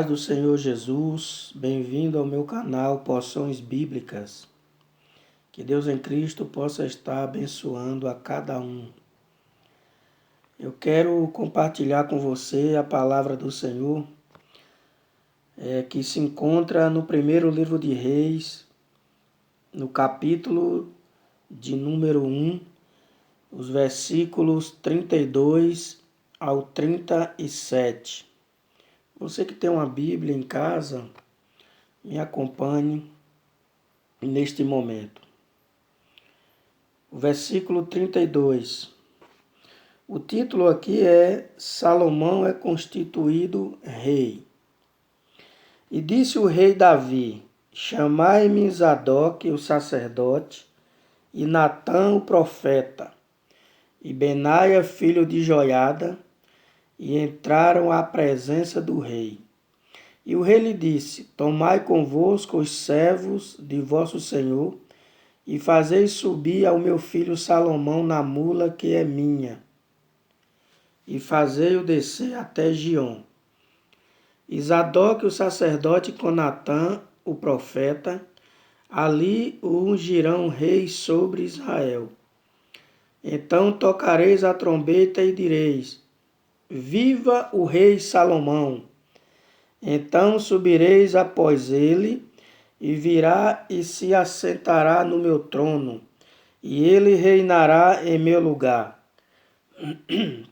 paz do Senhor Jesus, bem-vindo ao meu canal Porções Bíblicas. Que Deus em Cristo possa estar abençoando a cada um. Eu quero compartilhar com você a palavra do Senhor, que se encontra no primeiro livro de Reis, no capítulo de número 1, os versículos 32 ao 37. Você que tem uma Bíblia em casa, me acompanhe neste momento. O versículo 32. O título aqui é Salomão é constituído rei. E disse o rei Davi: Chamai-me Zadok, o sacerdote, e Natã, o profeta, e Benaia, filho de Joiada, e entraram à presença do rei. E o rei lhe disse: Tomai convosco os servos de vosso senhor, e fazei subir ao meu filho Salomão na mula que é minha, e fazei-o descer até Giom. E Zadok, o sacerdote, com Natã, o profeta, ali o ungirão rei sobre Israel. Então tocareis a trombeta e direis: Viva o rei Salomão! Então subireis após ele, e virá e se assentará no meu trono, e ele reinará em meu lugar.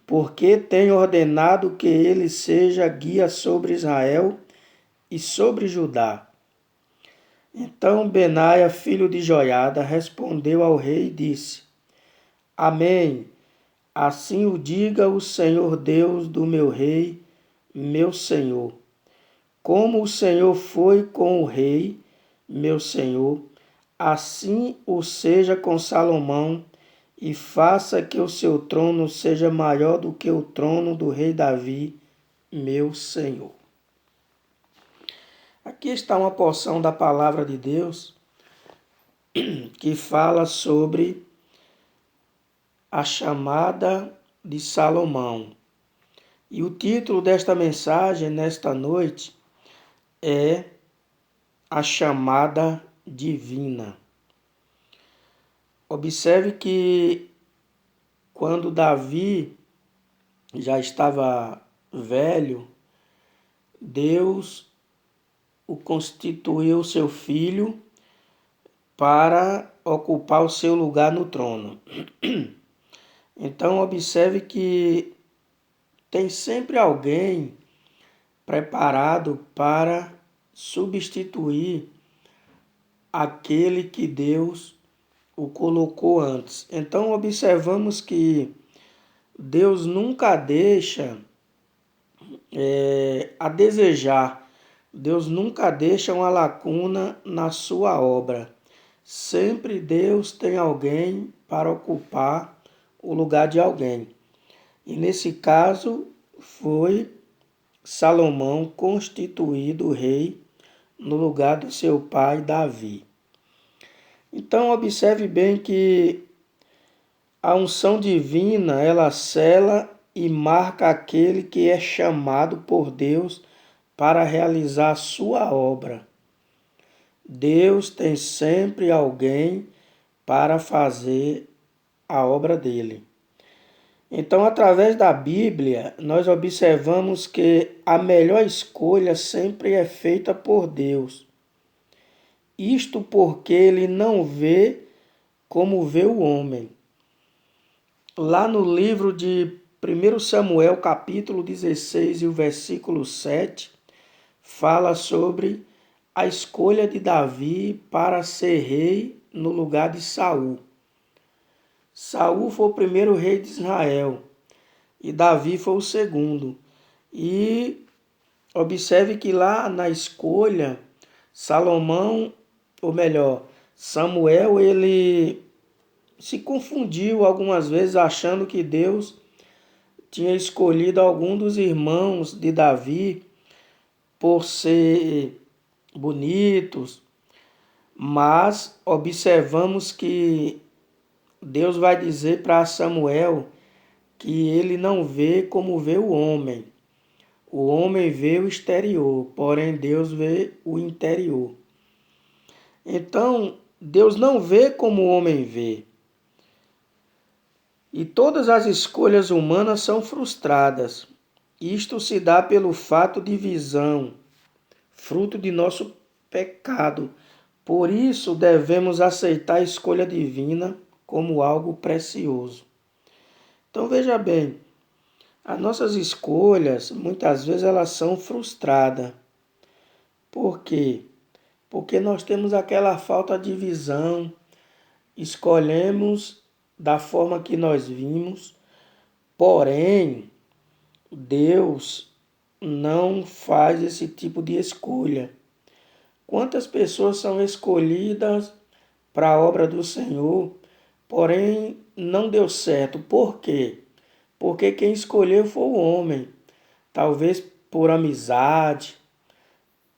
Porque tenho ordenado que ele seja guia sobre Israel e sobre Judá. Então Benaia, filho de Joiada, respondeu ao rei e disse: Amém. Assim o diga o Senhor Deus do meu rei, meu senhor. Como o Senhor foi com o rei, meu senhor, assim o seja com Salomão, e faça que o seu trono seja maior do que o trono do rei Davi, meu senhor. Aqui está uma porção da palavra de Deus que fala sobre a chamada de Salomão. E o título desta mensagem nesta noite é a chamada divina. Observe que quando Davi já estava velho, Deus o constituiu seu filho para ocupar o seu lugar no trono. Então observe que tem sempre alguém preparado para substituir aquele que Deus o colocou antes. Então observamos que Deus nunca deixa a desejar. Deus nunca deixa uma lacuna na sua obra. Sempre Deus tem alguém para ocupar o lugar de alguém. E nesse caso foi Salomão constituído rei no lugar do seu pai Davi. Então observe bem que a unção divina, ela sela e marca aquele que é chamado por Deus para realizar a sua obra. Deus tem sempre alguém para fazer a obra dele. Então, através da Bíblia, nós observamos que a melhor escolha sempre é feita por Deus. Isto porque ele não vê como vê o homem. Lá no livro de 1 Samuel, capítulo 16 e o versículo 7, fala sobre a escolha de Davi para ser rei no lugar de Saul. Saul foi o primeiro rei de Israel e Davi foi o segundo. E observe que lá na escolha, Samuel, ele se confundiu algumas vezes achando que Deus tinha escolhido algum dos irmãos de Davi por ser bonitos, mas observamos que Deus vai dizer para Samuel que ele não vê como vê o homem. O homem vê o exterior, porém Deus vê o interior. Então, Deus não vê como o homem vê. E todas as escolhas humanas são frustradas. Isto se dá pelo fato de visão, fruto de nosso pecado. Por isso devemos aceitar a escolha divina como algo precioso. Então veja bem, as nossas escolhas, muitas vezes elas são frustradas. Por quê? Porque nós temos aquela falta de visão, escolhemos da forma que nós vimos, porém, Deus não faz esse tipo de escolha. Quantas pessoas são escolhidas para a obra do Senhor, porém não deu certo. Por quê? Porque quem escolheu foi o homem. Talvez por amizade,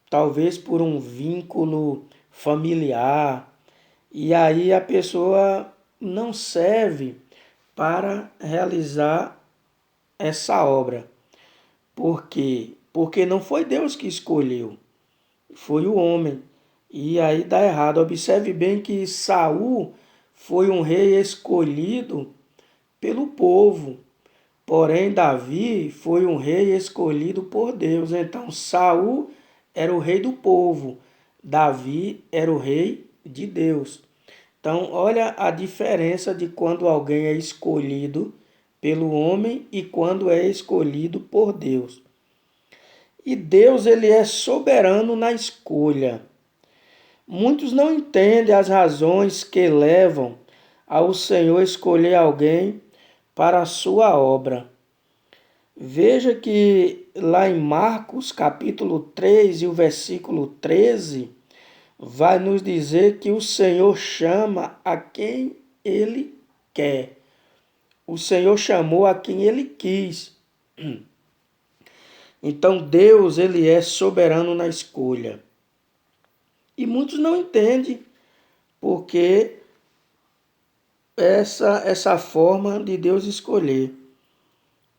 talvez por um vínculo familiar. E aí a pessoa não serve para realizar essa obra. Por quê? Porque não foi Deus que escolheu, foi o homem. E aí dá errado. Observe bem que Saul foi um rei escolhido pelo povo. Porém, Davi foi um rei escolhido por Deus. Então, Saul era o rei do povo, Davi era o rei de Deus. Então, olha a diferença de quando alguém é escolhido pelo homem e quando é escolhido por Deus. E Deus, ele é soberano na escolha. Muitos não entendem as razões que levam ao Senhor escolher alguém para a sua obra. Veja que lá em Marcos capítulo 3 e o versículo 13, vai nos dizer que o Senhor chama a quem Ele quer. O Senhor chamou a quem Ele quis. Então Deus, ele é soberano na escolha. E muitos não entendem porque essa forma de Deus escolher.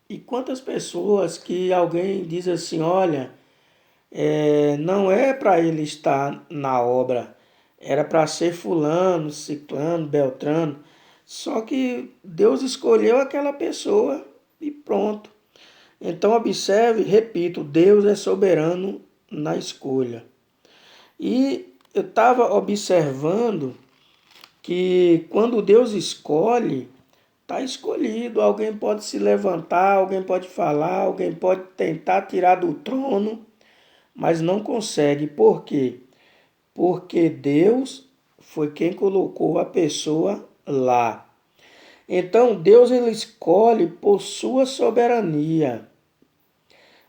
E quantas pessoas que alguém diz assim, olha, não é para ele estar na obra, era para ser fulano, ciclano, beltrano. Só que Deus escolheu aquela pessoa e pronto. Então observe, repito, Deus é soberano na escolha. E eu estava observando que quando Deus escolhe, está escolhido. Alguém pode se levantar, alguém pode falar, alguém pode tentar tirar do trono, mas não consegue. Por quê? Porque Deus foi quem colocou a pessoa lá. Então Deus, ele escolhe por sua soberania.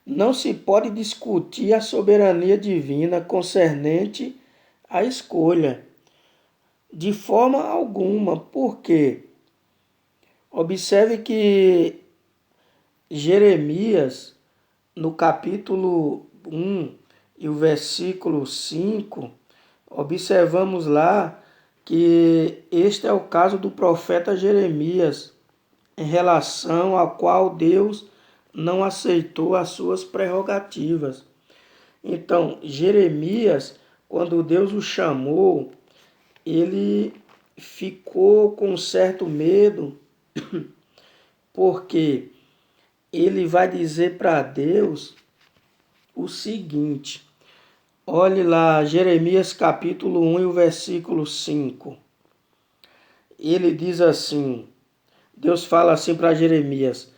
Não se pode discutir a soberania divina concernente à escolha, de forma alguma. Por quê? Observe que Jeremias, no capítulo 1 e o versículo 5, observamos lá que este é o caso do profeta Jeremias, em relação ao qual Deus não aceitou as suas prerrogativas. Então, Jeremias, quando Deus o chamou, ele ficou com certo medo, porque ele vai dizer para Deus o seguinte, olhe lá, Jeremias capítulo 1 e o versículo 5. Ele diz assim, Deus fala assim para Jeremias,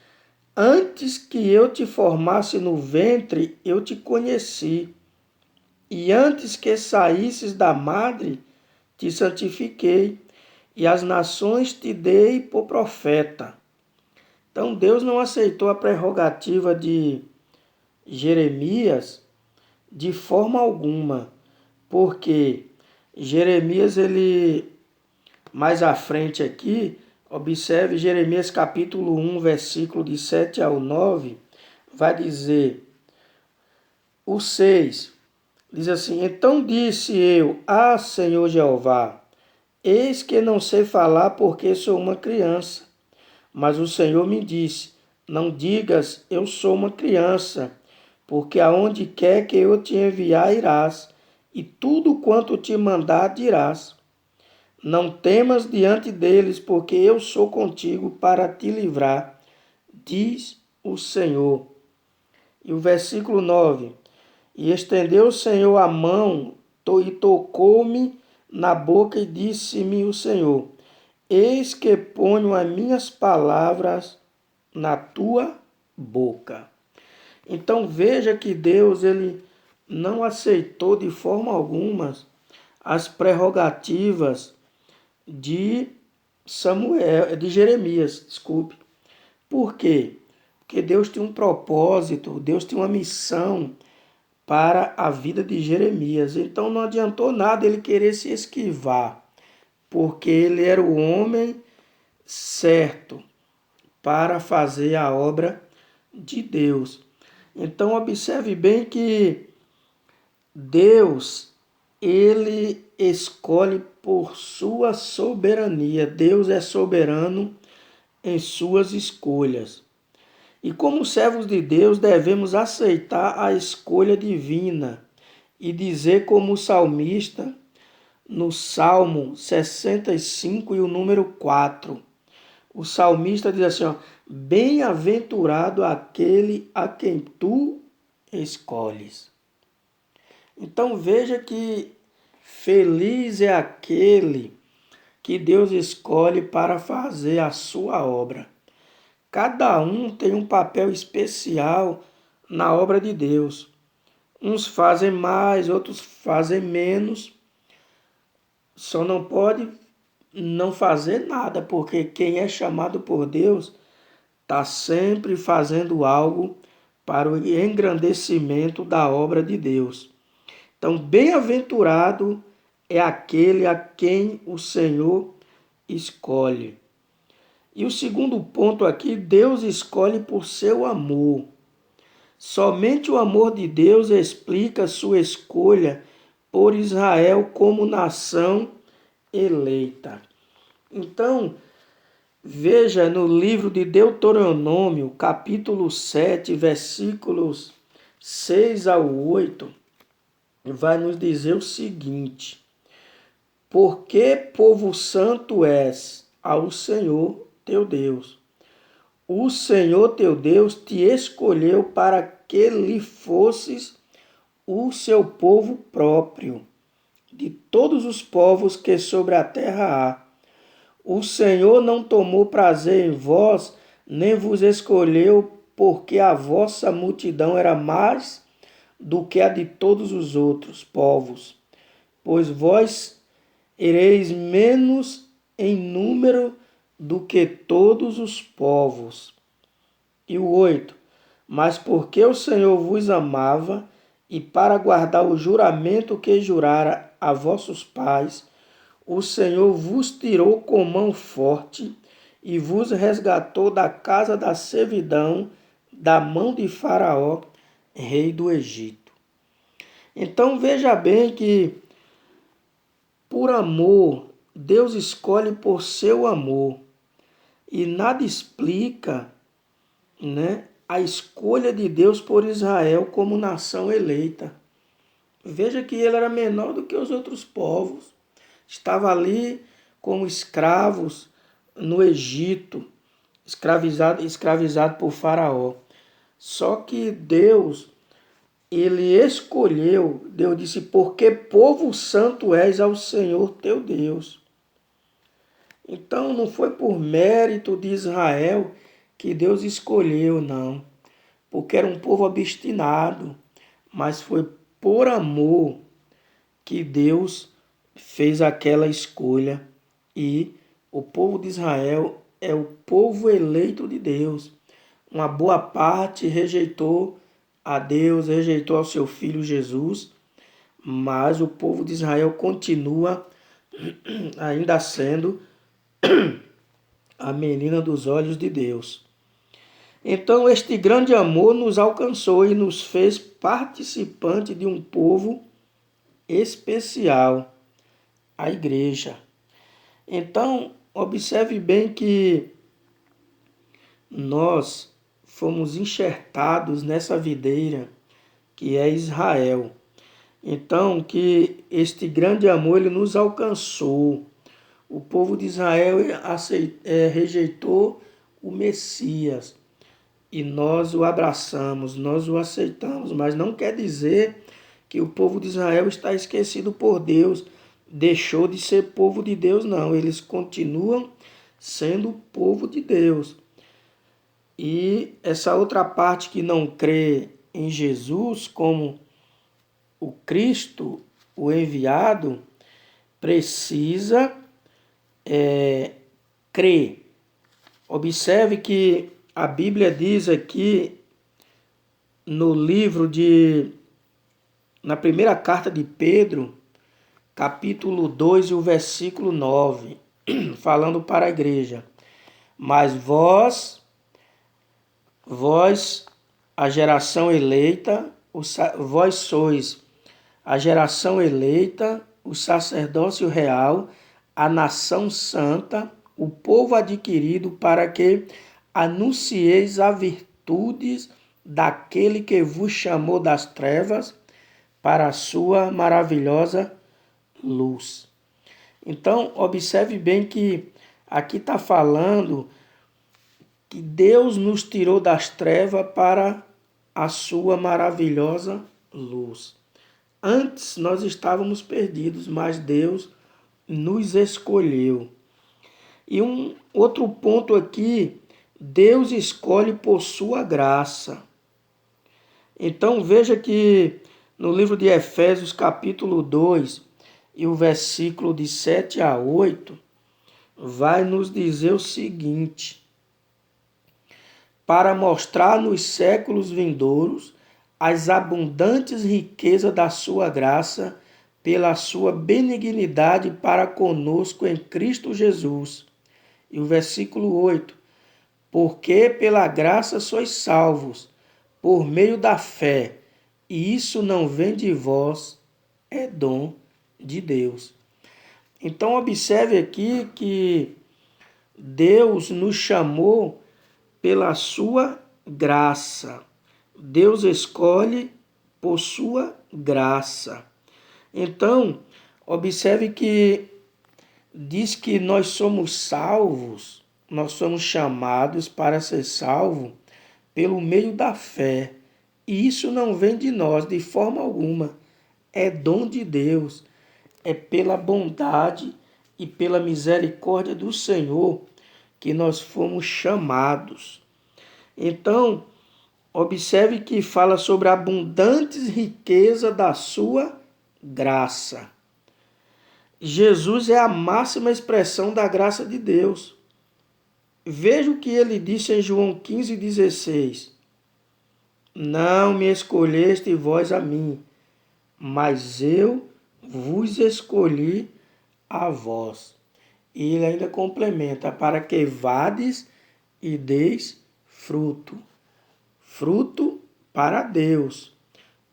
antes que eu te formasse no ventre, eu te conheci. E antes que saísses da madre, te santifiquei. E as nações te dei por profeta. Então Deus não aceitou a prerrogativa de Jeremias de forma alguma. Porque Jeremias, ele mais à frente aqui, observe Jeremias capítulo 1, versículo de 7 ao 9, vai dizer, o 6, diz assim, então disse eu, Senhor Jeová, eis que não sei falar porque sou uma criança. Mas o Senhor me disse, não digas, eu sou uma criança, porque aonde quer que eu te enviar irás, e tudo quanto te mandar dirás. Não temas diante deles, porque eu sou contigo para te livrar, diz o Senhor. E o versículo 9: E estendeu o Senhor a mão e tocou-me na boca e disse-me o Senhor: Eis que ponho as minhas palavras na tua boca. Então veja que Deus ele não aceitou de forma alguma as prerrogativas de de Jeremias, desculpe. Por quê? Porque Deus tem um propósito, Deus tem uma missão para a vida de Jeremias. Então não adiantou nada ele querer se esquivar, porque ele era o homem certo para fazer a obra de Deus. Então observe bem que Deus, ele escolhe por sua soberania. Deus é soberano em suas escolhas. E como servos de Deus, devemos aceitar a escolha divina e dizer como o salmista no Salmo 65 e o número 4. O salmista diz assim, ó, bem-aventurado aquele a quem tu escolhes. Então veja que feliz é aquele que Deus escolhe para fazer a sua obra. Cada um tem um papel especial na obra de Deus. Uns fazem mais, outros fazem menos. Só não pode não fazer nada, porque quem é chamado por Deus está sempre fazendo algo para o engrandecimento da obra de Deus. Então, bem-aventurado é aquele a quem o Senhor escolhe. E o segundo ponto aqui, Deus escolhe por seu amor. Somente o amor de Deus explica sua escolha por Israel como nação eleita. Então, veja no livro de Deuteronômio, capítulo 7, versículos 6 ao 8, vai nos dizer o seguinte: Porque povo santo és ao Senhor teu Deus. O Senhor teu Deus te escolheu para que lhe fosses o seu povo próprio, de todos os povos que sobre a terra há. O Senhor não tomou prazer em vós, nem vos escolheu, porque a vossa multidão era mais do que a de todos os outros povos, pois vós ereis menos em número do que todos os povos. E o 8. Mas porque o Senhor vos amava, e para guardar o juramento que jurara a vossos pais, o Senhor vos tirou com mão forte e vos resgatou da casa da servidão, da mão de Faraó, rei do Egito. Então veja bem que, por amor, Deus escolhe por seu amor. E nada explica, a escolha de Deus por Israel como nação eleita. Veja que ele era menor do que os outros povos. Estava ali como escravos no Egito, escravizado por Faraó. Só que Deus, ele escolheu, Deus disse, porque povo santo és ao Senhor teu Deus. Então não foi por mérito de Israel que Deus escolheu, não. Porque era um povo obstinado, mas foi por amor que Deus fez aquela escolha. E o povo de Israel é o povo eleito de Deus. Uma boa parte rejeitou a Deus, rejeitou ao seu filho Jesus, mas o povo de Israel continua ainda sendo a menina dos olhos de Deus. Então este grande amor nos alcançou e nos fez participante de um povo especial, a igreja. Então, observe bem que nós fomos enxertados nessa videira que é Israel. Então, que este grande amor ele nos alcançou. O povo de Israel rejeitou o Messias e nós o abraçamos, nós o aceitamos, mas não quer dizer que o povo de Israel está esquecido por Deus, deixou de ser povo de Deus, não. Eles continuam sendo povo de Deus. E essa outra parte que não crê em Jesus como o Cristo, o enviado, precisa crer. Observe que a Bíblia diz aqui no livro na primeira carta de Pedro, capítulo 2 e o versículo 9, falando para a igreja: mas vós, a geração eleita, vós sois a geração eleita, o sacerdócio real, a nação santa, o povo adquirido, para que anuncieis as virtudes daquele que vos chamou das trevas para a sua maravilhosa luz. Então, observe bem que aqui está falando que Deus nos tirou das trevas para a sua maravilhosa luz. Antes nós estávamos perdidos, mas Deus nos escolheu. E um outro ponto aqui, Deus escolhe por sua graça. Então veja que no livro de Efésios, capítulo 2, e o versículo de 7 a 8, vai nos dizer o seguinte: para mostrar nos séculos vindouros as abundantes riquezas da sua graça, pela sua benignidade para conosco em Cristo Jesus. E o versículo 8: porque pela graça sois salvos, por meio da fé, e isso não vem de vós, é dom de Deus. Então observe aqui que Deus nos chamou pela sua graça. Deus escolhe por sua graça. Então, observe que diz que nós somos salvos, nós somos chamados para ser salvos pelo meio da fé. E isso não vem de nós de forma alguma. É dom de Deus. É pela bondade e pela misericórdia do Senhor que nós fomos chamados. Então, observe que fala sobre a abundante riqueza da sua graça. Jesus é a máxima expressão da graça de Deus. Veja o que ele disse em João 15,16. Não me escolheste vós a mim, mas eu vos escolhi a vós. E ele ainda complementa: para que vades e deis fruto. Fruto para Deus.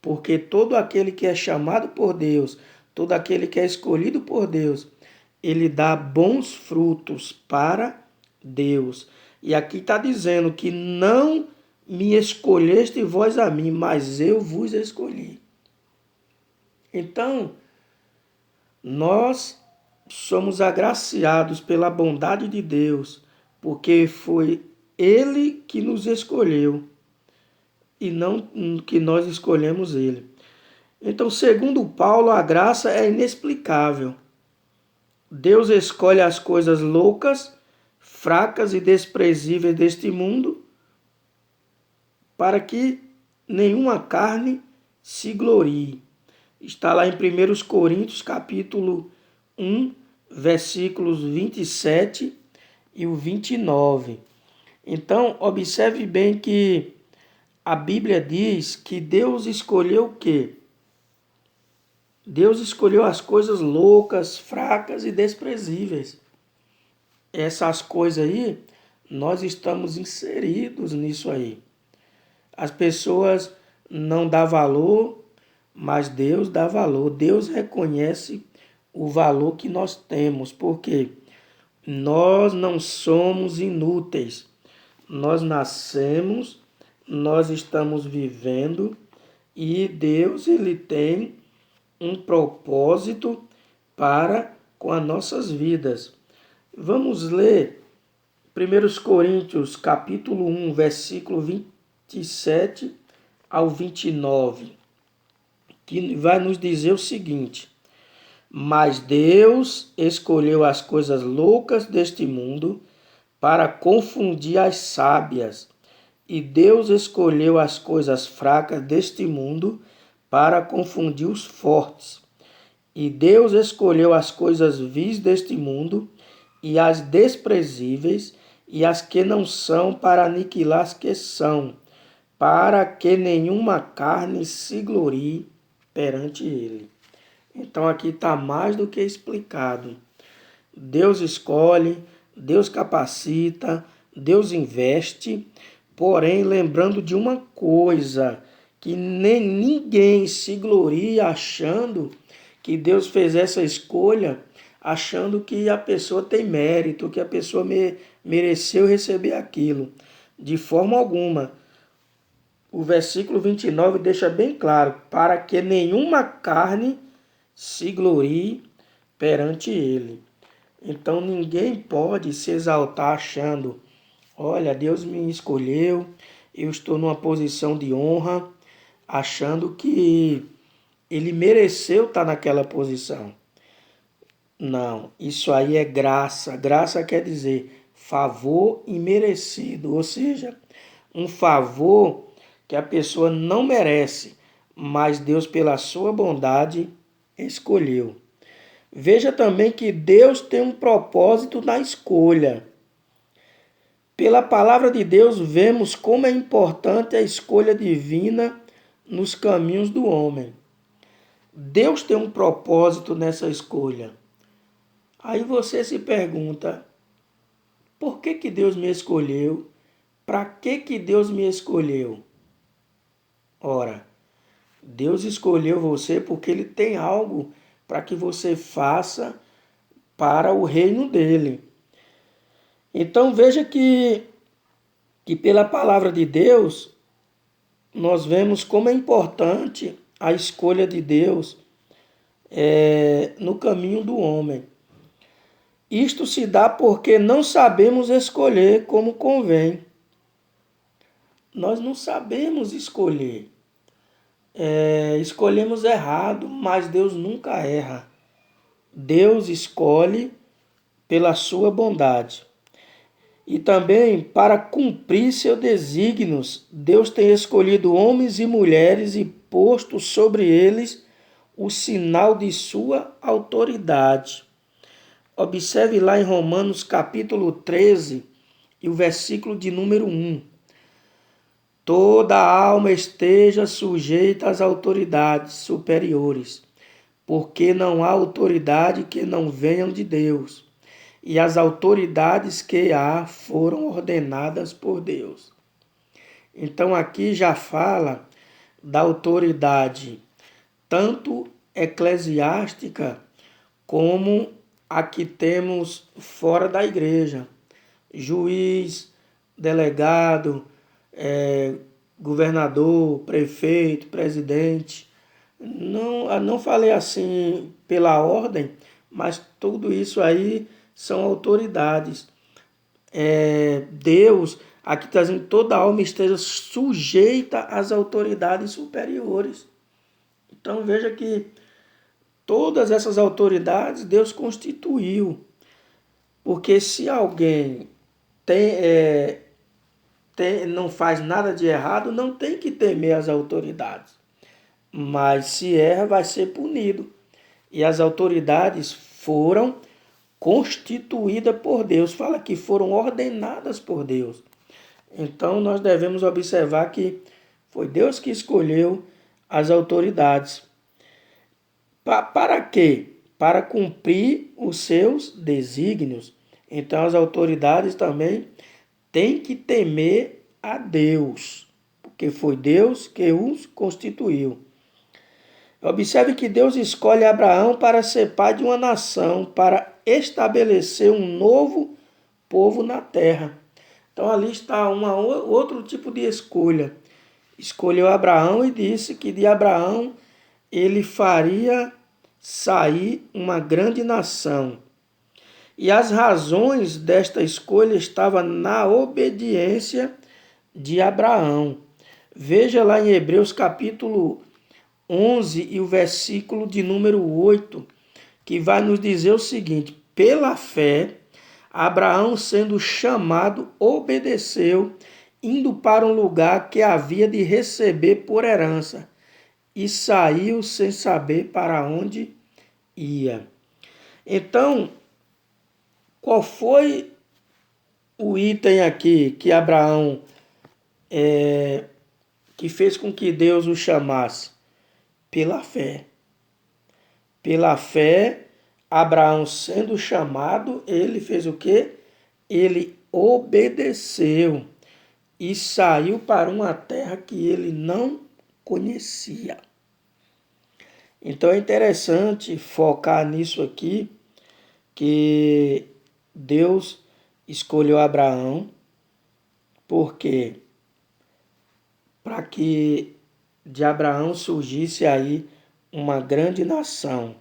Porque todo aquele que é chamado por Deus, todo aquele que é escolhido por Deus, ele dá bons frutos para Deus. E aqui está dizendo que não me escolheste vós a mim, mas eu vos escolhi. Então, nós somos agraciados pela bondade de Deus, porque foi Ele que nos escolheu e não que nós escolhemos Ele. Então, segundo Paulo, a graça é inexplicável. Deus escolhe as coisas loucas, fracas e desprezíveis deste mundo para que nenhuma carne se glorie. Está lá em 1 Coríntios, capítulo 1, versículos 27 e o 29. Então, observe bem que a Bíblia diz que Deus escolheu o quê? Deus escolheu as coisas loucas, fracas e desprezíveis. Essas coisas aí, nós estamos inseridos nisso aí. As pessoas não dão valor, mas Deus dá valor. Deus reconhece o valor que nós temos, porque nós não somos inúteis. Nós nascemos, nós estamos vivendo E Deus, ele tem um propósito para com as nossas vidas. Vamos ler 1 Coríntios capítulo 1, versículo 27 ao 29, que vai nos dizer o seguinte: mas Deus escolheu as coisas loucas deste mundo para confundir as sábias, e Deus escolheu as coisas fracas deste mundo para confundir os fortes. E Deus escolheu as coisas vis deste mundo e as desprezíveis e as que não são para aniquilar as que são, para que nenhuma carne se glorie perante ele. Então aqui está mais do que explicado. Deus escolhe, Deus capacita, Deus investe, porém lembrando de uma coisa, que nem ninguém se gloria achando que Deus fez essa escolha, achando que a pessoa tem mérito, que a pessoa mereceu receber aquilo. De forma alguma. O versículo 29 deixa bem claro, para que nenhuma carne se glorie perante ele. Então ninguém pode se exaltar achando, olha, Deus me escolheu, eu estou numa posição de honra, achando que ele mereceu estar naquela posição. Não, isso aí é graça. Graça quer dizer favor imerecido, ou seja, um favor que a pessoa não merece, mas Deus, pela sua bondade, escolheu. Veja também que Deus tem um propósito na escolha. Pela palavra de Deus, vemos como é importante a escolha divina nos caminhos do homem. Deus tem um propósito nessa escolha. Aí você se pergunta, por que Deus me escolheu? Para que Deus me escolheu? Ora, Deus escolheu você porque Ele tem algo para que você faça para o reino dele. Então veja que pela palavra de Deus, nós vemos como é importante a escolha de Deus no caminho do homem. Isto se dá porque não sabemos escolher como convém. Nós não sabemos escolher. Escolhemos errado, mas Deus nunca erra. Deus escolhe pela sua bondade. E também para cumprir seus desígnios, Deus tem escolhido homens e mulheres e posto sobre eles o sinal de sua autoridade. Observe lá em Romanos capítulo 13 e o versículo de número 1. Toda alma esteja sujeita às autoridades superiores, porque não há autoridade que não venham de Deus, e as autoridades que há foram ordenadas por Deus. Então aqui já fala da autoridade tanto eclesiástica como a que temos fora da igreja. Juiz, delegado, governador, prefeito, presidente. Não falei assim pela ordem, mas tudo isso aí são autoridades. Deus, aqui está dizendo, toda alma esteja sujeita às autoridades superiores. Então veja que todas essas autoridades Deus constituiu. Porque se alguém não faz nada de errado, não tem que temer as autoridades. Mas se erra, vai ser punido. E as autoridades foram constituídas por Deus. Fala que foram ordenadas por Deus. Então nós devemos observar que foi Deus que escolheu as autoridades. Para quê? Para cumprir os seus desígnios. Então as autoridades também têm que temer a Deus, porque foi Deus que os constituiu. Observe que Deus escolhe Abraão para ser pai de uma nação, para estabelecer um novo povo na terra. Então ali está outro tipo de escolha. escolheu Abraão e disse que de Abraão ele faria sair uma grande nação. E as razões desta escolha estavam na obediência de Abraão. Veja lá em Hebreus capítulo 11 e o versículo de número 8, que vai nos dizer o seguinte: pela fé, Abraão, sendo chamado, obedeceu, indo para um lugar que havia de receber por herança, e saiu sem saber para onde ia. Então, qual foi o item aqui que Abraão, que fez com que Deus o chamasse? Pela fé. Pela fé, Abraão sendo chamado, ele fez o quê? Ele obedeceu e saiu para uma terra que ele não conhecia. Então é interessante focar nisso aqui, que Deus escolheu Abraão, porque para que de Abraão surgisse aí uma grande nação.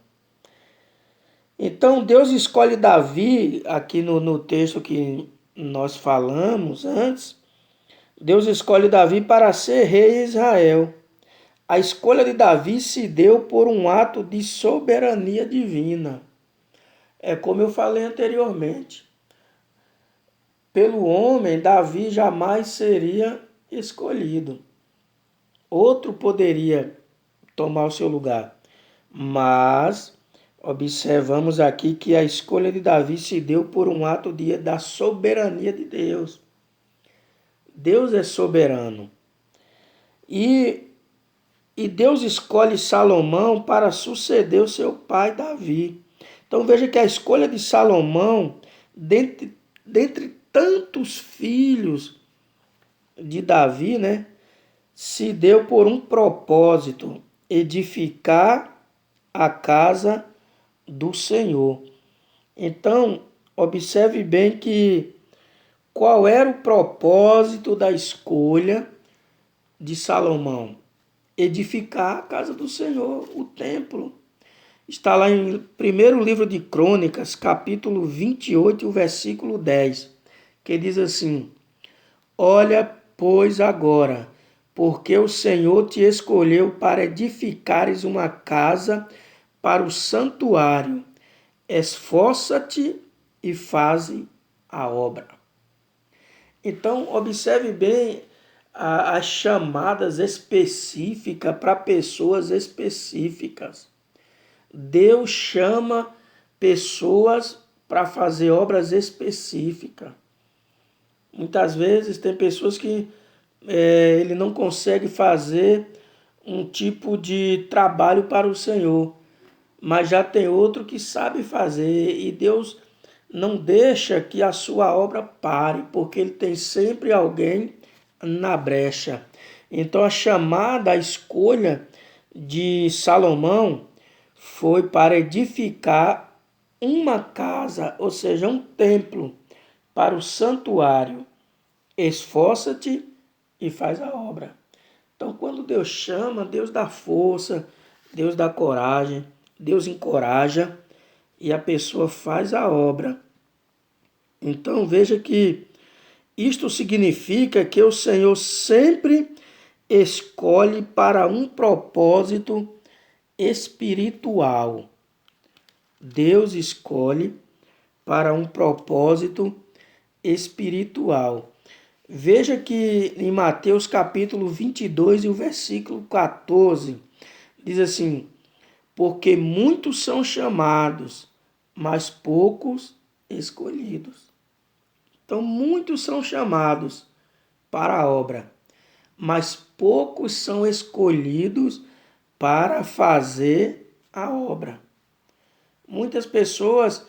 Então Deus escolhe Davi, aqui no texto que nós falamos antes, Deus escolhe Davi para ser rei em Israel. A escolha de Davi se deu por um ato de soberania divina. É como eu falei anteriormente. Pelo homem, Davi jamais seria escolhido. Outro poderia tomar o seu lugar. Mas observamos aqui que a escolha de Davi se deu por um ato da soberania de Deus. Deus é soberano. E Deus escolhe Salomão para suceder o seu pai Davi. Então veja que a escolha de Salomão, dentre tantos filhos de Davi, né, se deu por um propósito: edificar a casa do Senhor. Então, observe bem que qual era o propósito da escolha de Salomão? Edificar a casa do Senhor, o templo. Está lá em primeiro livro de Crônicas, capítulo 28, o versículo 10, que diz assim: olha, pois agora, porque o Senhor te escolheu para edificares uma casa para o santuário, esforça-te e faze a obra. Então, observe bem as chamadas específicas para pessoas específicas. Deus chama pessoas para fazer obras específicas. Muitas vezes tem pessoas que ele não consegue fazer um tipo de trabalho para o Senhor, mas já tem outro que sabe fazer, e Deus não deixa que a sua obra pare, porque ele tem sempre alguém na brecha. Então a chamada, a escolha de Salomão foi para edificar uma casa, ou seja, um templo para o santuário. Esforça-te e faz a obra. Então quando Deus chama, Deus dá força, Deus dá coragem, Deus encoraja e a pessoa faz a obra. Então veja que isto significa que o Senhor sempre escolhe para um propósito espiritual. Deus escolhe para um propósito espiritual. Veja que em Mateus capítulo 22 e o versículo 14, diz assim: porque muitos são chamados, mas poucos escolhidos. Então, muitos são chamados para a obra, mas poucos são escolhidos para fazer a obra. Muitas pessoas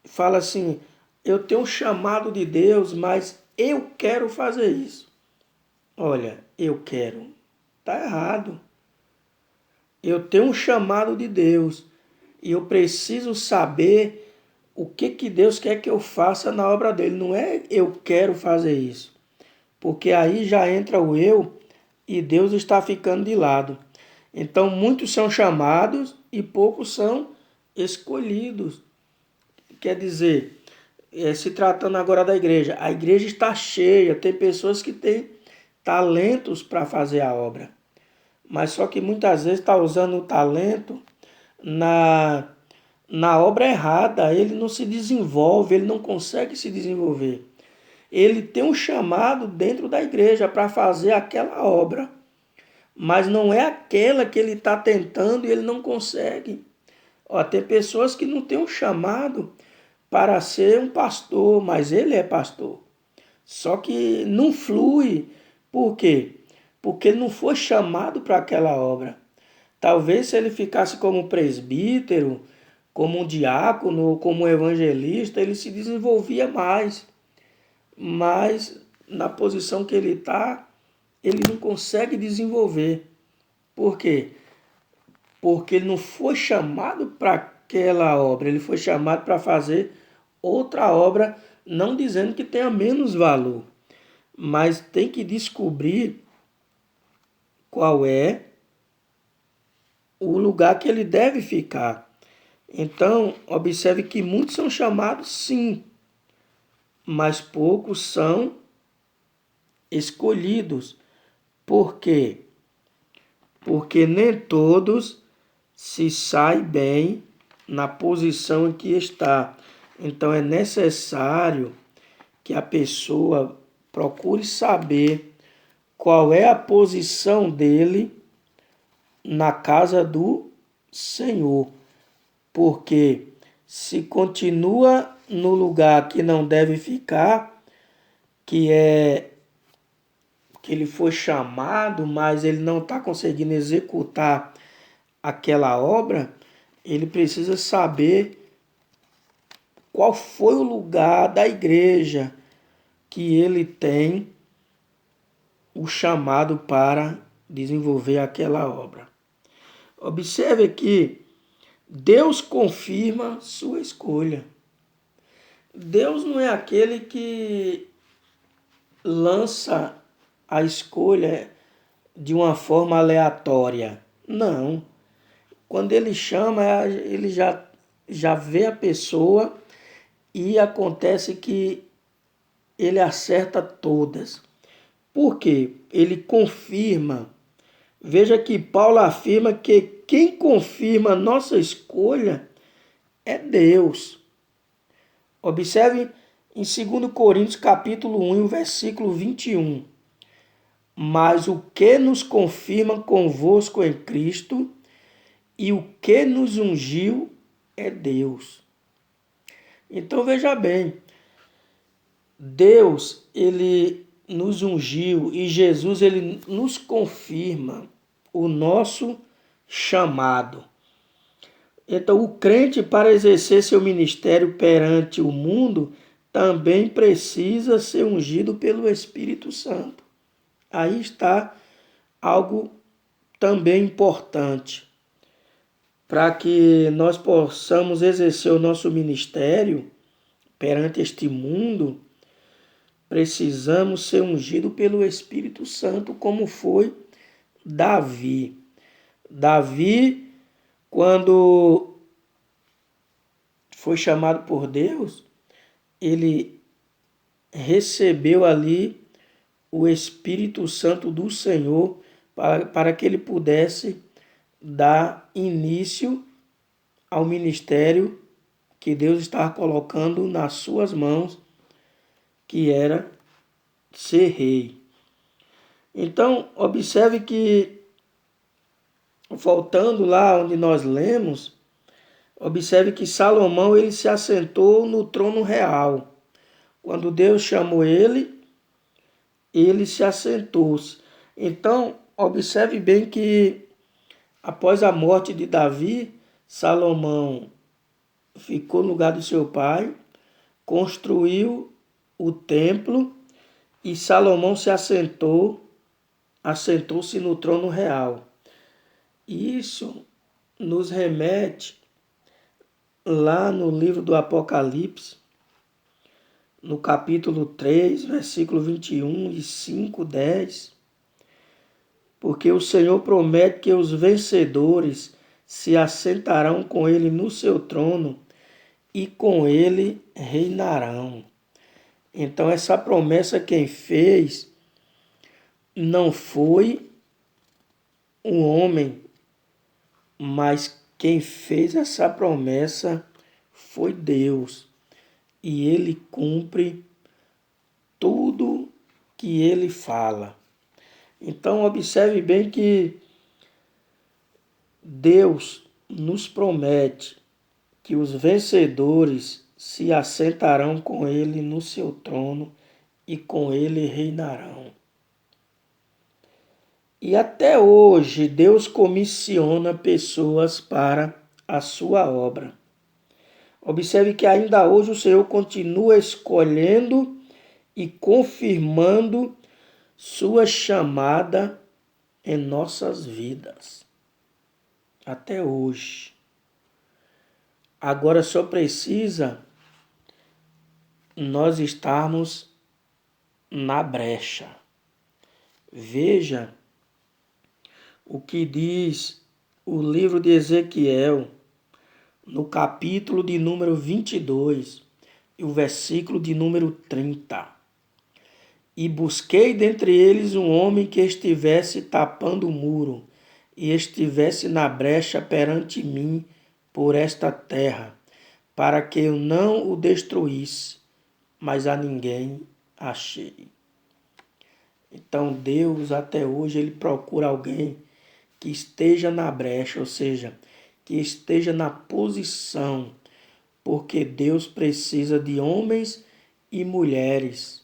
falam assim: eu tenho um chamado de Deus, mas eu quero fazer isso. Olha, eu quero. Está errado. Eu tenho um chamado de Deus e eu preciso saber o que Deus quer que eu faça na obra dele. Não é eu quero fazer isso. Porque aí já entra o eu e Deus está ficando de lado. Então, muitos são chamados e poucos são escolhidos. Quer dizer, se tratando agora da igreja, a igreja está cheia, tem pessoas que têm talentos para fazer a obra, mas só que muitas vezes está usando o talento na obra errada, ele não se desenvolve, ele não consegue se desenvolver. Ele tem um chamado dentro da igreja para fazer aquela obra, mas não é aquela que ele está tentando e ele não consegue. Tem pessoas que não têm um chamado para ser um pastor, mas ele é pastor. Só que não flui. Por quê? Porque ele não foi chamado para aquela obra. Talvez se ele ficasse como presbítero, como um diácono, como um evangelista, ele se desenvolvia mais. Mas na posição que ele está, ele não consegue desenvolver. Por quê? Porque ele não foi chamado para aquela obra, ele foi chamado para fazer outra obra, não dizendo que tenha menos valor, mas tem que descobrir qual é o lugar que ele deve ficar. Então, observe que muitos são chamados sim, mas poucos são escolhidos. Por quê? Porque nem todos se saem bem na posição em que está. Então é necessário que a pessoa procure saber qual é a posição dele na casa do Senhor. Porque se continua no lugar que não deve ficar, que ele foi chamado, mas ele não está conseguindo executar aquela obra, ele precisa saber qual foi o lugar da igreja que ele tem o chamado para desenvolver aquela obra. Observe que Deus confirma sua escolha. Deus não é aquele que lança a escolha de uma forma aleatória. Não. Quando ele chama, ele já vê a pessoa e acontece que ele acerta todas. Por quê? Ele confirma. Veja que Paulo afirma que quem confirma a nossa escolha é Deus. Observe em 2 Coríntios capítulo 1, versículo 21. Mas o que nos confirma convosco em Cristo e o que nos ungiu é Deus. Então veja bem, Deus, ele nos ungiu e Jesus, ele nos confirma o nosso chamado. Então o crente, para exercer seu ministério perante o mundo, também precisa ser ungido pelo Espírito Santo. Aí está algo também importante. Para que nós possamos exercer o nosso ministério perante este mundo, precisamos ser ungidos pelo Espírito Santo, como foi Davi. Davi, quando foi chamado por Deus, ele recebeu ali o Espírito Santo do Senhor para que ele pudesse dar início ao ministério que Deus estava colocando nas suas mãos, que era ser rei. Então, observe que, voltando lá onde nós lemos, observe que Salomão ele se assentou no trono real. Quando Deus chamou ele, ele se assentou-se. Então, observe bem que após a morte de Davi, Salomão ficou no lugar do seu pai, construiu o templo e Salomão se assentou-se no trono real. Isso nos remete lá no livro do Apocalipse, no capítulo 3, versículo 21 e 5, 10, porque o Senhor promete que os vencedores se assentarão com ele no seu trono e com ele reinarão. Então, essa promessa quem fez não foi um homem, mas quem fez essa promessa foi Deus. E ele cumpre tudo que ele fala. Então, observe bem que Deus nos promete que os vencedores se assentarão com ele no seu trono e com ele reinarão. E até hoje Deus comissiona pessoas para a sua obra. Observe que ainda hoje o Senhor continua escolhendo e confirmando sua chamada em nossas vidas. Até hoje. Agora só precisa nós estarmos na brecha. Veja o que diz o livro de Ezequiel, no capítulo de número 22, e o versículo de número 30. E busquei dentre eles um homem que estivesse tapando o muro, e estivesse na brecha perante mim por esta terra, para que eu não o destruísse, mas a ninguém achei. Então Deus até hoje ele procura alguém que esteja na brecha, ou seja, que esteja na posição, porque Deus precisa de homens e mulheres,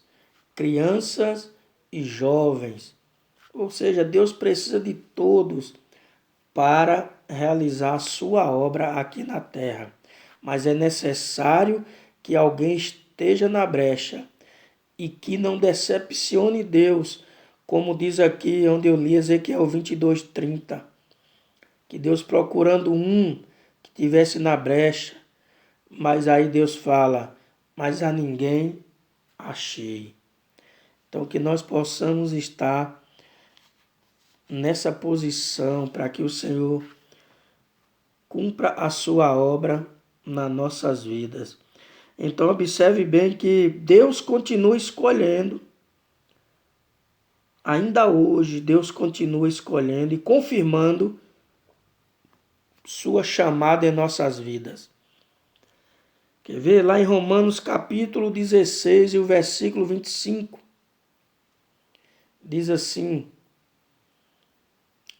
crianças e jovens. Ou seja, Deus precisa de todos para realizar a sua obra aqui na terra. Mas é necessário que alguém esteja na brecha e que não decepcione Deus, como diz aqui onde eu li Ezequiel 22:30, que Deus procurando um que estivesse na brecha, mas aí Deus fala, mas a ninguém achei. Então que nós possamos estar nessa posição para que o Senhor cumpra a sua obra nas nossas vidas. Então observe bem que Deus continua escolhendo. Ainda hoje Deus continua escolhendo e confirmando sua chamada em nossas vidas. Quer ver? Lá em Romanos capítulo 16 e o versículo 25. Diz assim: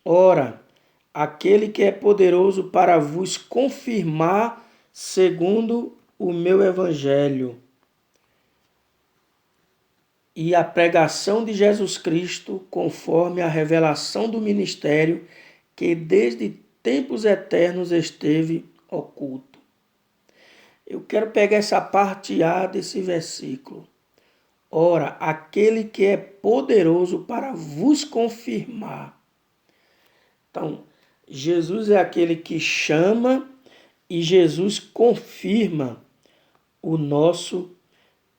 Ora, aquele que é poderoso para vos confirmar segundo o meu evangelho e a pregação de Jesus Cristo, conforme a revelação do ministério que desde tempos eternos esteve oculto. Eu quero pegar essa parte A desse versículo. Ora, aquele que é poderoso para vos confirmar. Então, Jesus é aquele que chama e Jesus confirma o nosso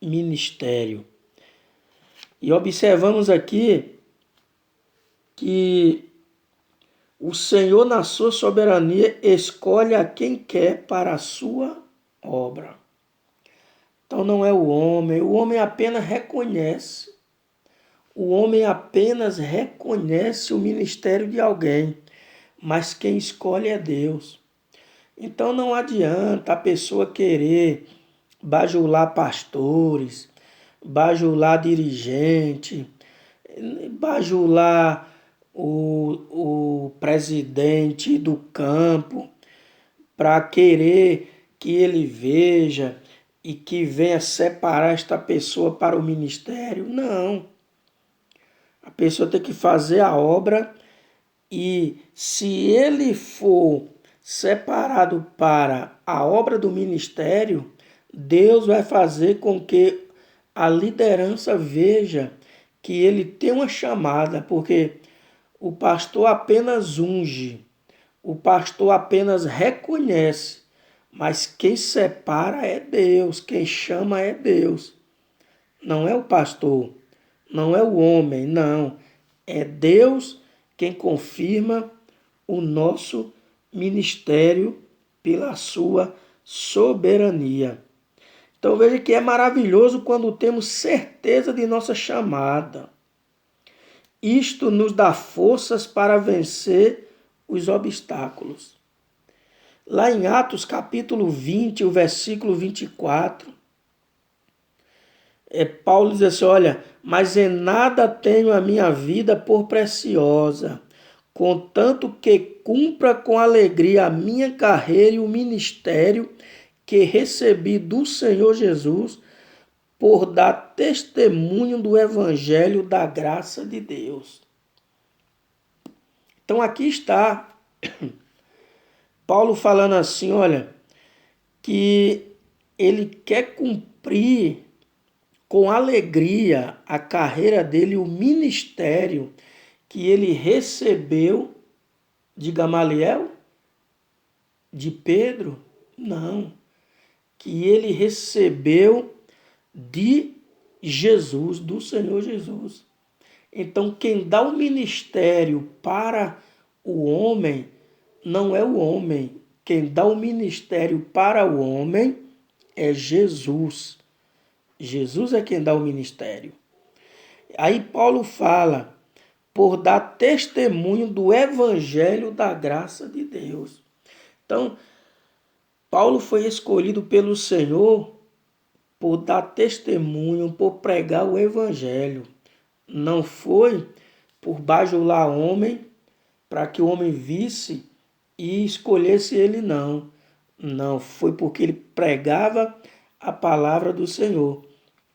ministério. E observamos aqui que o Senhor, na sua soberania, escolhe a quem quer para a sua obra. Então não é o homem apenas reconhece. O homem apenas reconhece o ministério de alguém, mas quem escolhe é Deus. Então não adianta a pessoa querer bajular pastores, bajular dirigente, bajular o presidente do campo, para querer que ele veja e que venha separar esta pessoa para o ministério. Não. A pessoa tem que fazer a obra e se ele for separado para a obra do ministério, Deus vai fazer com que a liderança veja que ele tem uma chamada, porque o pastor apenas unge, o pastor apenas reconhece, mas quem separa é Deus, quem chama é Deus. Não é o pastor, não é o homem, não. É Deus quem confirma o nosso ministério pela sua soberania. Então veja que é maravilhoso quando temos certeza de nossa chamada. Isto nos dá forças para vencer os obstáculos. Lá em Atos capítulo 20, o versículo 24, Paulo diz assim, olha, mas em nada tenho a minha vida por preciosa, contanto que cumpra com alegria a minha carreira e o ministério que recebi do Senhor Jesus por dar testemunho do evangelho da graça de Deus. Então aqui está Paulo falando assim, olha, que ele quer cumprir com alegria a carreira dele, o ministério que ele recebeu de Gamaliel, de Pedro, não, que ele recebeu de Jesus, do Senhor Jesus. Então, quem dá o ministério para o homem não é o homem. Quem dá o ministério para o homem é Jesus. Jesus é quem dá o ministério. Aí Paulo fala, por dar testemunho do evangelho da graça de Deus. Então, Paulo foi escolhido pelo Senhor por dar testemunho, por pregar o evangelho. Não foi por bajular homem, para que o homem visse e escolhesse ele, não. Não, foi porque ele pregava a palavra do Senhor.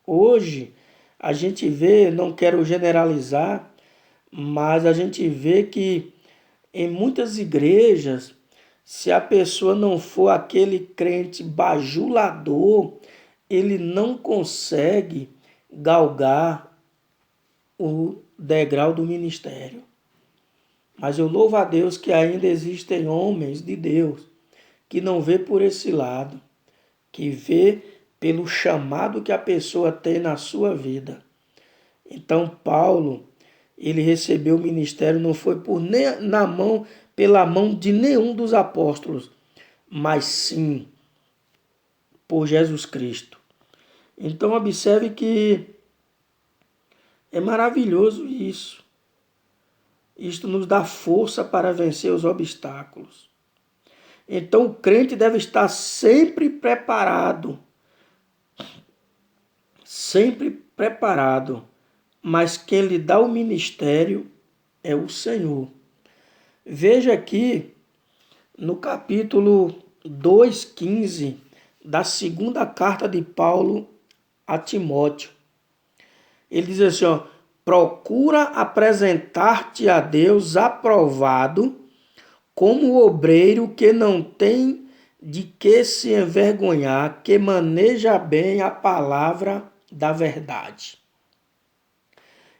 Hoje, a gente vê, não quero generalizar, mas a gente vê que em muitas igrejas, se a pessoa não for aquele crente bajulador, ele não consegue galgar o degrau do ministério. Mas eu louvo a Deus que ainda existem homens de Deus que não vê por esse lado, que vê pelo chamado que a pessoa tem na sua vida. Então Paulo, ele recebeu o ministério, não foi pela mão de nenhum dos apóstolos, mas sim por Jesus Cristo. Então observe que é maravilhoso isso. Isto nos dá força para vencer os obstáculos. Então o crente deve estar sempre preparado. Sempre preparado. Mas quem lhe dá o ministério é o Senhor. Veja aqui no capítulo 2,15 da segunda carta de Paulo a Timóteo. Ele diz assim, ó, procura apresentar-te a Deus aprovado como obreiro que não tem de que se envergonhar, que maneja bem a palavra da verdade.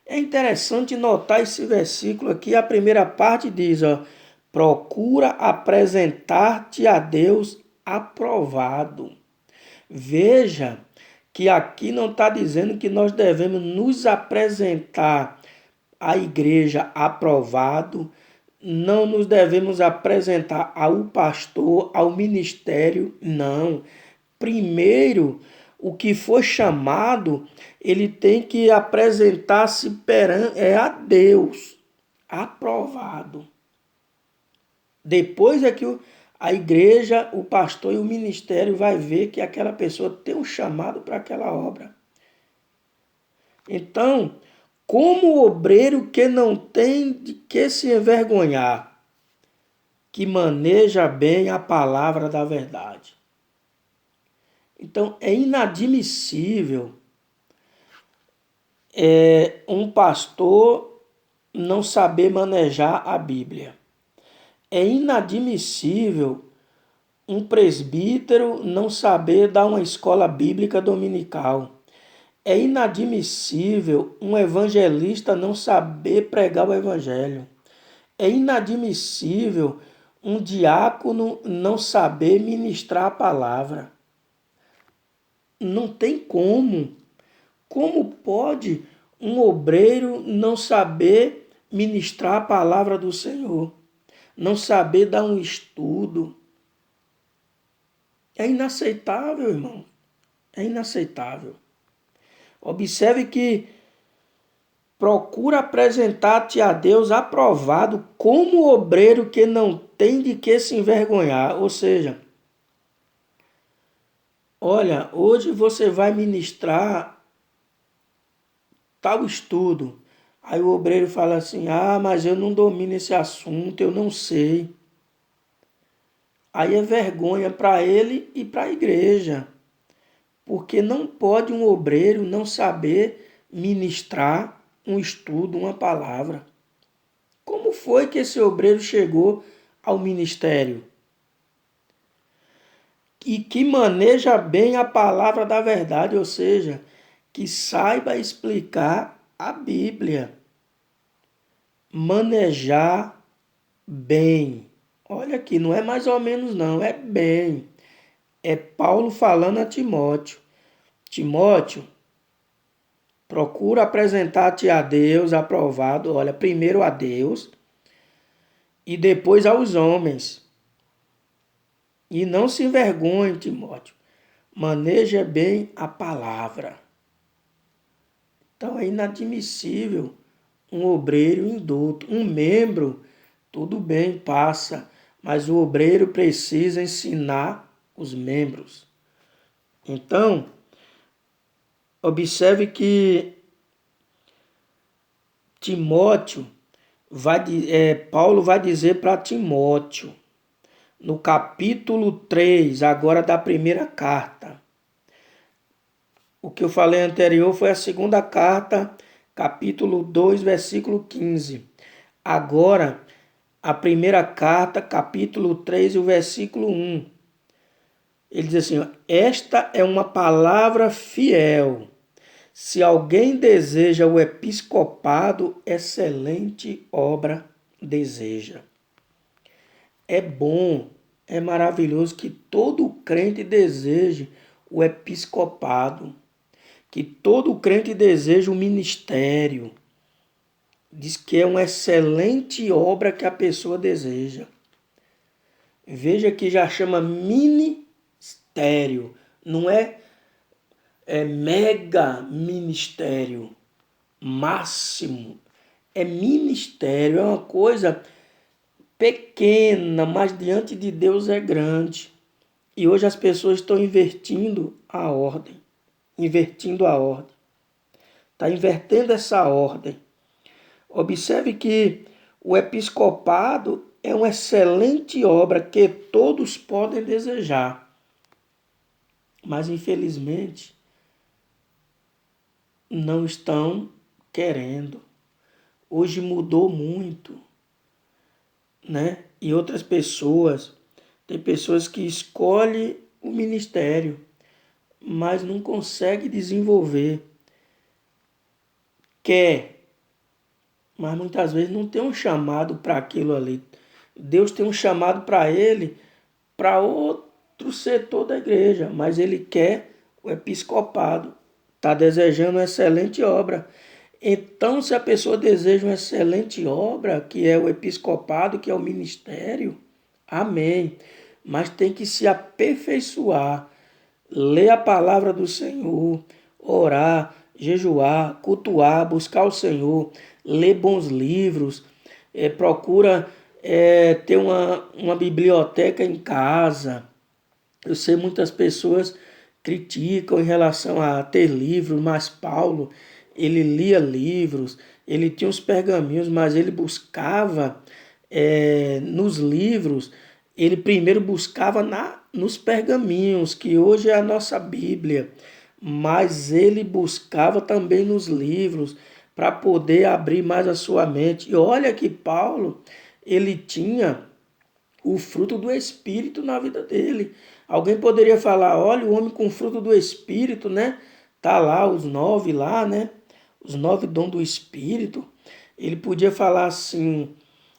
É interessante notar esse versículo aqui, a primeira parte diz, ó, procura apresentar-te a Deus aprovado. Veja que aqui não está dizendo que nós devemos nos apresentar à igreja aprovado, não nos devemos apresentar ao pastor, ao ministério, não. Primeiro, o que for chamado, ele tem que apresentar-se a Deus, aprovado. Depois é que a igreja, o pastor e o ministério vai ver que aquela pessoa tem um chamado para aquela obra. Então, como obreiro que não tem de que se envergonhar, que maneja bem a palavra da verdade. Então, é inadmissível um pastor não saber manejar a Bíblia. É inadmissível um presbítero não saber dar uma escola bíblica dominical. É inadmissível um evangelista não saber pregar o evangelho. É inadmissível um diácono não saber ministrar a palavra. Não tem como. Como pode um obreiro não saber ministrar a palavra do Senhor, não saber dar um estudo. É inaceitável, irmão. É inaceitável. Observe que procura apresentar-te a Deus aprovado como obreiro que não tem de que se envergonhar. Ou seja, olha, hoje você vai ministrar tal estudo. Aí o obreiro fala assim, mas eu não domino esse assunto, eu não sei. Aí é vergonha para ele e para a igreja. Porque não pode um obreiro não saber ministrar um estudo, uma palavra. Como foi que esse obreiro chegou ao ministério? E que maneja bem a palavra da verdade, ou seja, que saiba explicar a Bíblia. Manejar bem. Olha aqui, não é mais ou menos não, é bem. É Paulo falando a Timóteo. Timóteo, procura apresentar-te a Deus aprovado, olha, primeiro a Deus e depois aos homens. E não se envergonhe, Timóteo. Maneja bem a palavra. Então é inadmissível um obreiro indulto, um membro, tudo bem, passa, mas o obreiro precisa ensinar os membros. Então, observe que Paulo vai dizer para Timóteo, no capítulo 3, agora da primeira carta. O que eu falei anterior foi a segunda carta, capítulo 2, versículo 15. Agora, a primeira carta, capítulo 3, o versículo 1. Ele diz assim, esta é uma palavra fiel. Se alguém deseja o episcopado, excelente obra deseja. É bom, é maravilhoso que todo crente deseje o episcopado, que todo crente deseje o ministério. Diz que é uma excelente obra que a pessoa deseja. Veja que já chama ministério, não é mega ministério, máximo. É ministério, é uma coisa pequena, mas diante de Deus é grande. E hoje as pessoas estão invertendo a ordem. Está invertendo essa ordem. Observe que o episcopado é uma excelente obra que todos podem desejar. Mas infelizmente não estão querendo. Hoje mudou muito, né? E outras pessoas, tem pessoas que escolhem o ministério, mas não conseguem desenvolver. Quer, mas muitas vezes não tem um chamado para aquilo ali. Deus tem um chamado para ele, para outro setor da igreja, mas ele quer o episcopado. Está desejando uma excelente obra. Então, se a pessoa deseja uma excelente obra, que é o episcopado, que é o ministério, amém. Mas tem que se aperfeiçoar, ler a palavra do Senhor, orar, jejuar, cultuar, buscar o Senhor, ler bons livros, procura ter uma biblioteca em casa. Eu sei muitas pessoas criticam em relação a ter livros, mas Paulo, ele lia livros, ele tinha os pergaminhos, mas ele buscava nos livros, ele primeiro buscava nos pergaminhos, que hoje é a nossa Bíblia, mas ele buscava também nos livros, para poder abrir mais a sua mente. E olha que Paulo, ele tinha o fruto do Espírito na vida dele. Alguém poderia falar, olha, o homem com fruto do Espírito, né? Tá lá, os 9 lá, né? Os 9 dons do Espírito. Ele podia falar assim,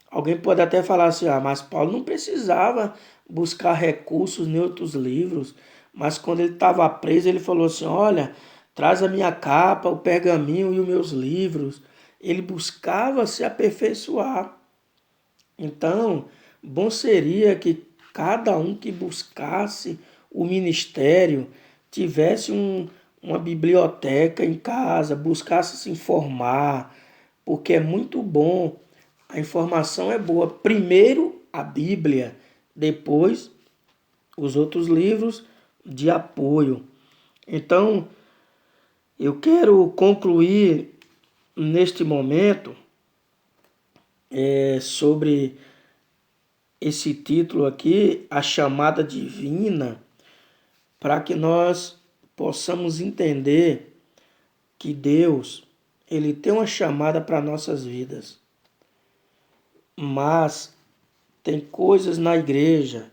alguém pode até falar assim, mas Paulo não precisava buscar recursos em outros livros. Mas quando ele estava preso, ele falou assim, olha, traz a minha capa, o pergaminho e os meus livros. ele buscava se aperfeiçoar. Então, bom seria que cada um que buscasse o ministério tivesse uma biblioteca em casa, buscasse se informar, porque é muito bom, a informação é boa. Primeiro a Bíblia, depois os outros livros de apoio. Então, eu quero concluir neste momento sobre esse título aqui, A Chamada Divina, para que nós possamos entender que Deus, ele tem uma chamada para nossas vidas. Mas tem coisas na igreja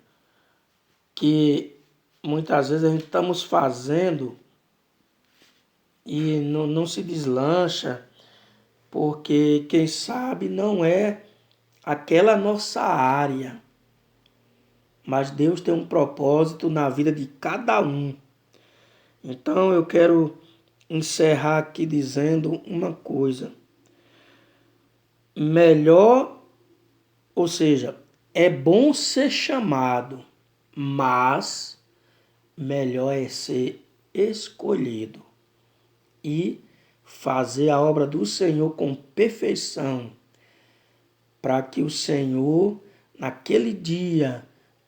que muitas vezes a gente estamos fazendo e não se deslancha, porque quem sabe não é aquela nossa área. Mas Deus tem um propósito na vida de cada um. Então eu quero encerrar aqui dizendo uma coisa. Melhor, ou seja, é bom ser chamado, mas melhor é ser escolhido e fazer a obra do Senhor com perfeição, para que o Senhor, naquele dia,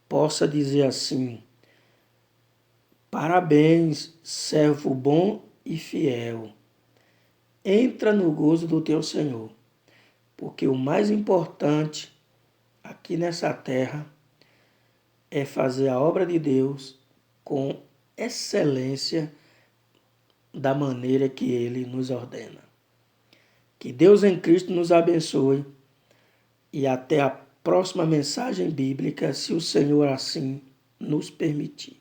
possa dizer assim: parabéns, servo bom e fiel. Entra no gozo do teu Senhor, porque o mais importante aqui nessa terra é fazer a obra de Deus com excelência, da maneira que Ele nos ordena. Que Deus em Cristo nos abençoe e até a próxima mensagem bíblica, se o Senhor assim nos permitir.